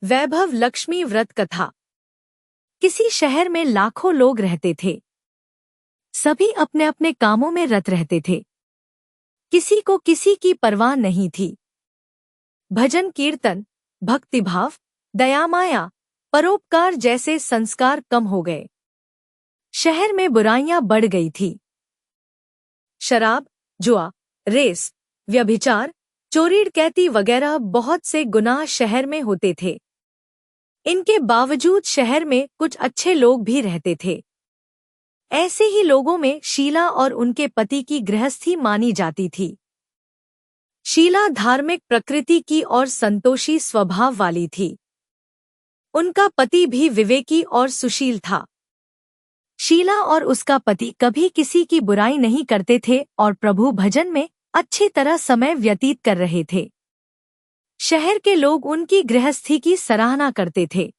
वैभव लक्ष्मी व्रत कथा। किसी शहर में लाखों लोग रहते थे। सभी अपने अपने कामों में रत रहते थे। किसी को किसी की परवाह नहीं थी। भजन कीर्तन, भक्तिभाव, दयामाया, परोपकार जैसे संस्कार कम हो गए। शहर में बुराइयां बढ़ गई थी। शराब, जुआ, रेस, व्यभिचार, चोरी डकैती वगैरह बहुत से गुनाह शहर में होते थे। इनके बावजूद शहर में कुछ अच्छे लोग भी रहते थे। ऐसे ही लोगों में शीला और उनके पति की गृहस्थी मानी जाती थी। शीला धार्मिक प्रकृति की और संतोषी स्वभाव वाली थी। उनका पति भी विवेकी और सुशील था। शीला और उसका पति कभी किसी की बुराई नहीं करते थे और प्रभु भजन में अच्छी तरह समय व्यतीत कर रहे थे। शहर के लोग उनकी गृहस्थी की सराहना करते थे।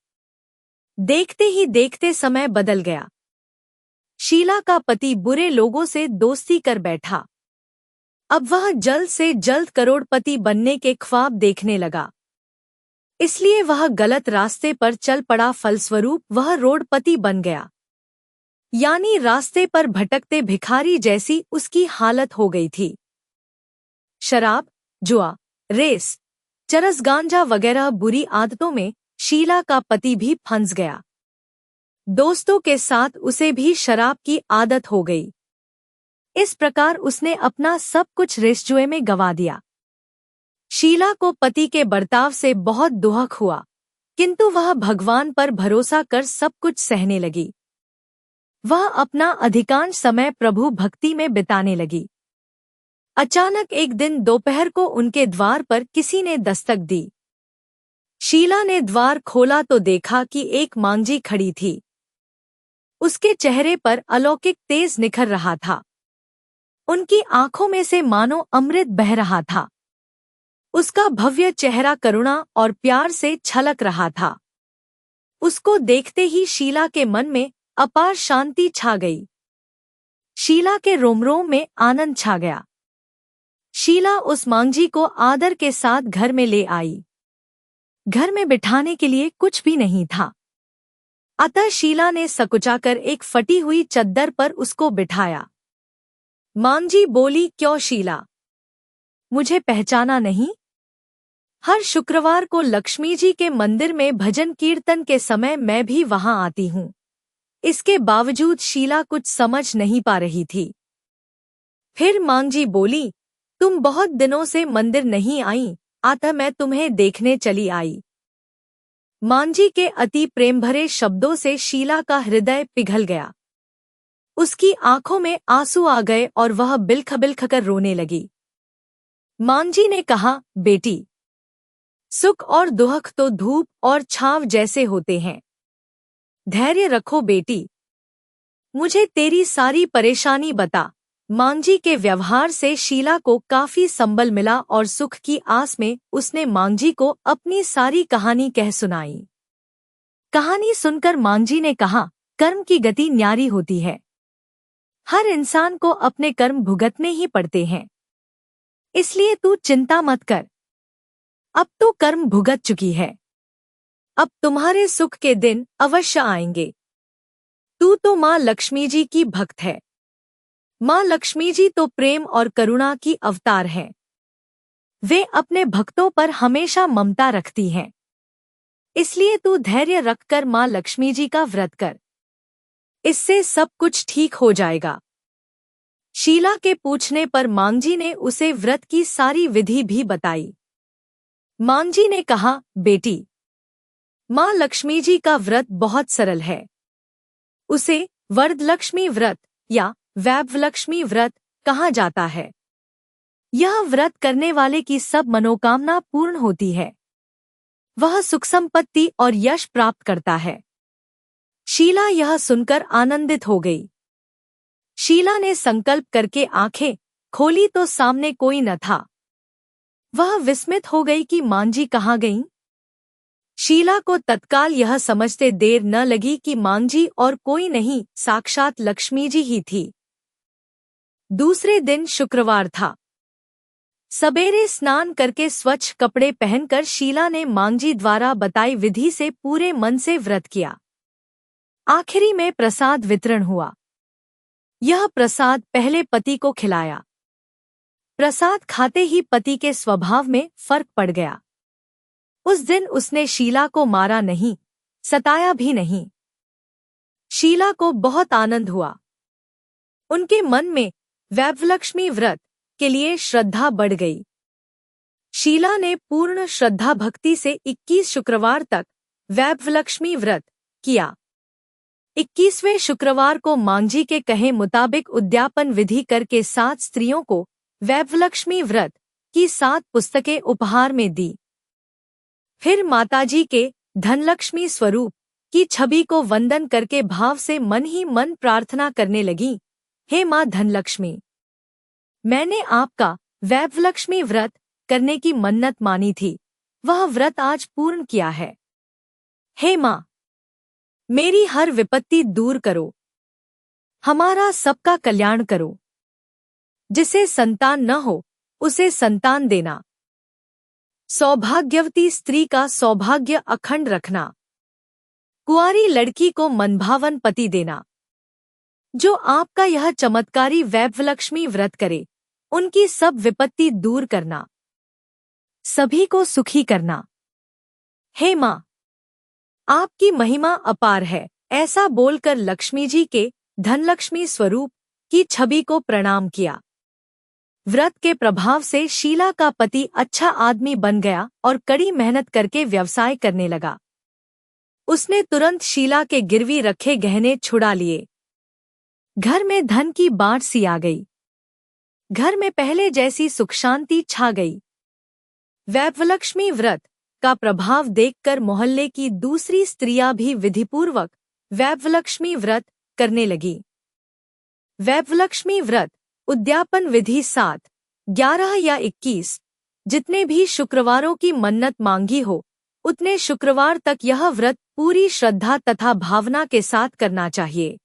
देखते ही देखते समय बदल गया। शीला का पति बुरे लोगों से दोस्ती कर बैठा। अब वह जल्द से जल्द करोड़पति बनने के ख्वाब देखने लगा। इसलिए वह गलत रास्ते पर चल पड़ा। फलस्वरूप वह रोडपति बन गया, यानी रास्ते पर भटकते भिखारी जैसी उसकी हालत हो गई थी। शराब, जुआ, रेस, चरस, गांजा वगैरह बुरी आदतों में शीला का पति भी फंस गया। दोस्तों के साथ उसे भी शराब की आदत हो गई। इस प्रकार उसने अपना सब कुछ रेस जुए में गंवा दिया। शीला को पति के बर्ताव से बहुत दुख हुआ, किंतु वह भगवान पर भरोसा कर सब कुछ सहने लगी। वह अपना अधिकांश समय प्रभु भक्ति में बिताने लगी। अचानक एक दिन दोपहर को उनके द्वार पर किसी ने दस्तक दी। शीला ने द्वार खोला तो देखा कि एक मांझी खड़ी थी। उसके चेहरे पर अलौकिक तेज निखर रहा था। उनकी आंखों में से मानो अमृत बह रहा था। उसका भव्य चेहरा करुणा और प्यार से छलक रहा था। उसको देखते ही शीला के मन में अपार शांति छा गई। शीला के रोम रोम में आनंद छा गया। शीला उस मांझी को आदर के साथ घर में ले आई। घर में बिठाने के लिए कुछ भी नहीं था, अतः शीला ने सकुचाकर एक फटी हुई चद्दर पर उसको बिठाया। मांझी बोली, क्यों शीला, मुझे पहचाना नहीं? हर शुक्रवार को लक्ष्मी जी के मंदिर में भजन कीर्तन के समय मैं भी वहां आती हूँ। इसके बावजूद शीला कुछ समझ नहीं पा रही थी। फिर मांझी बोली, तुम बहुत दिनों से मंदिर नहीं आई, अतः मैं तुम्हें देखने चली आई। मांझी के अति प्रेम भरे शब्दों से शीला का हृदय पिघल गया। उसकी आंखों में आंसू आ गए और वह बिलख बिलख कर रोने लगी। मांझी ने कहा, बेटी, सुख और दुख तो धूप और छांव जैसे होते हैं। धैर्य रखो बेटी, मुझे तेरी सारी परेशानी बता। मांझी के व्यवहार से शीला को काफी संबल मिला और सुख की आस में उसने मांझी को अपनी सारी कहानी कह सुनाई। कहानी सुनकर मांझी ने कहा, कर्म की गति न्यारी होती है। हर इंसान को अपने कर्म भुगतने ही पड़ते हैं, इसलिए तू चिंता मत कर। अब तो कर्म भुगत चुकी है। अब तुम्हारे सुख के दिन अवश्य आएंगे। तू तो माँ लक्ष्मी जी की भक्त है। माँ लक्ष्मी जी तो प्रेम और करुणा की अवतार हैं। वे अपने भक्तों पर हमेशा ममता रखती हैं। इसलिए तू धैर्य रखकर माँ लक्ष्मी जी का व्रत कर। इससे सब कुछ ठीक हो जाएगा। शीला के पूछने पर मांझी ने उसे व्रत की सारी विधि भी बताई। मांझी ने कहा, बेटी, माँ लक्ष्मी जी का व्रत बहुत सरल है। उसे वरदलक्ष्मी व्रत या वैभवलक्ष्मी व्रत कहा जाता है। यह व्रत करने वाले की सब मनोकामना पूर्ण होती है। वह सुख संपत्ति और यश प्राप्त करता है। शीला यह सुनकर आनंदित हो गई। शीला ने संकल्प करके आंखें खोली तो सामने कोई न था। वह विस्मित हो गई कि मांझी कहाँ गई। शीला को तत्काल यह समझते देर न लगी कि मांझी और कोई नहीं, साक्षात लक्ष्मी जी ही थी। दूसरे दिन शुक्रवार था। सवेरे स्नान करके स्वच्छ कपड़े पहनकर शीला ने मांगजी द्वारा बताई विधि से पूरे मन से व्रत किया। आखिरी में प्रसाद वितरण हुआ। यह प्रसाद पहले पति को खिलाया। प्रसाद खाते ही पति के स्वभाव में फर्क पड़ गया। उस दिन उसने शीला को मारा नहीं, सताया भी नहीं। शीला को बहुत आनंद हुआ। उनके मन में वैभवलक्ष्मी व्रत के लिए श्रद्धा बढ़ गई। शीला ने पूर्ण श्रद्धा भक्ति से 21 शुक्रवार तक वैभवलक्ष्मी व्रत किया। 21वें शुक्रवार को मांगजी के कहे मुताबिक उद्यापन विधि करके 7 स्त्रियों को वैभवलक्ष्मी व्रत की 7 पुस्तकें उपहार में दी। फिर माताजी के धनलक्ष्मी स्वरूप की छवि को वंदन करके भाव से मन ही मन प्रार्थना करने लगी, हे माँ धनलक्ष्मी, मैंने आपका वैभवलक्ष्मी व्रत करने की मन्नत मानी थी, वह व्रत आज पूर्ण किया है। हे माँ, मेरी हर विपत्ति दूर करो, हमारा सबका कल्याण करो। जिसे संतान न हो उसे संतान देना, सौभाग्यवती स्त्री का सौभाग्य अखंड रखना, कुंवारी लड़की को मनभावन पति देना। जो आपका यह चमत्कारी वैभवलक्ष्मी व्रत करे, उनकी सब विपत्ति दूर करना, सभी को सुखी करना। हे माँ, आपकी महिमा अपार है। ऐसा बोलकर लक्ष्मी जी के धनलक्ष्मी स्वरूप की छवि को प्रणाम किया। व्रत के प्रभाव से शीला का पति अच्छा आदमी बन गया और कड़ी मेहनत करके व्यवसाय करने लगा। उसने तुरंत शीला के गिरवी रखे गहने छुड़ा लिए। घर में धन की बाढ़ सी आ गई। घर में पहले जैसी सुख शांति छा गई। वैभवलक्ष्मी व्रत का प्रभाव देखकर मोहल्ले की दूसरी स्त्रियां भी विधिपूर्वक वैभवलक्ष्मी व्रत करने लगी। वैभवलक्ष्मी व्रत उद्यापन विधि 7, 11 या 21 जितने भी शुक्रवारों की मन्नत मांगी हो, उतने शुक्रवार तक यह व्रत पूरी श्रद्धा तथा भावना के साथ करना चाहिए।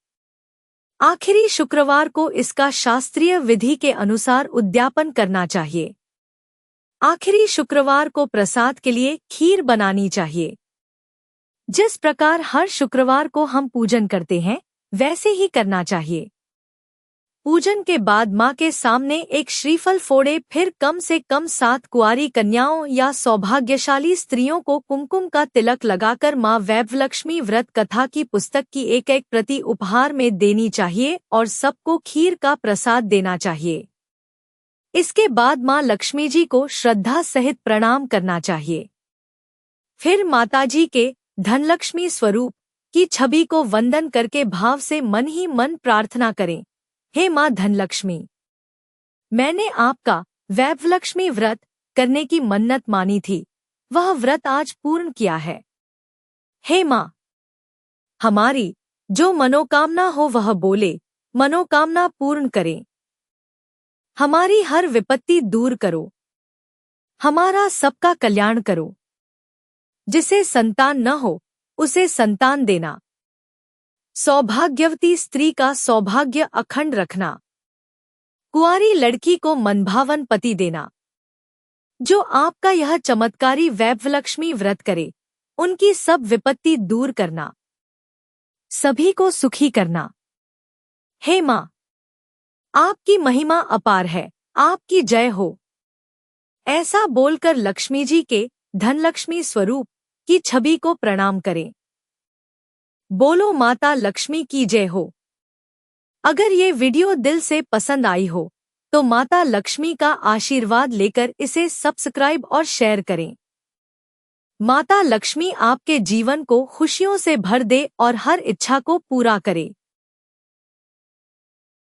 आखिरी शुक्रवार को इसका शास्त्रीय विधि के अनुसार उद्यापन करना चाहिए। आखिरी शुक्रवार को प्रसाद के लिए खीर बनानी चाहिए। जिस प्रकार हर शुक्रवार को हम पूजन करते हैं, वैसे ही करना चाहिए। पूजन के बाद माँ के सामने एक श्रीफल फोड़े, फिर कम से कम 7 कुंवारी कन्याओं या सौभाग्यशाली स्त्रियों को कुमकुम का तिलक लगाकर माँ वैभवलक्ष्मी व्रत कथा की पुस्तक की एक प्रति उपहार में देनी चाहिए और सबको खीर का प्रसाद देना चाहिए। इसके बाद माँ लक्ष्मी जी को श्रद्धा सहित प्रणाम करना चाहिए। फिर माताजी के धनलक्ष्मी स्वरूप की छवि को वंदन करके भाव से मन ही मन प्रार्थना करें, हे माँ धनलक्ष्मी, मैंने आपका वैभवलक्ष्मी व्रत करने की मन्नत मानी थी, वह व्रत आज पूर्ण किया है। हे माँ, हमारी जो मनोकामना हो वह बोले, मनोकामना पूर्ण करें। हमारी हर विपत्ति दूर करो, हमारा सबका कल्याण करो। जिसे संतान न हो उसे संतान देना, सौभाग्यवती स्त्री का सौभाग्य अखंड रखना, कुंवारी लड़की को मनभावन पति देना। जो आपका यह चमत्कारी वैभवलक्ष्मी व्रत करे, उनकी सब विपत्ति दूर करना, सभी को सुखी करना। हे माँ, आपकी महिमा अपार है, आपकी जय हो। ऐसा बोलकर लक्ष्मी जी के धनलक्ष्मी स्वरूप की छवि को प्रणाम करें। बोलो माता लक्ष्मी की जय हो। अगर ये वीडियो दिल से पसंद आई हो तो माता लक्ष्मी का आशीर्वाद लेकर इसे सब्सक्राइब और शेयर करें। माता लक्ष्मी आपके जीवन को खुशियों से भर दे और हर इच्छा को पूरा करे।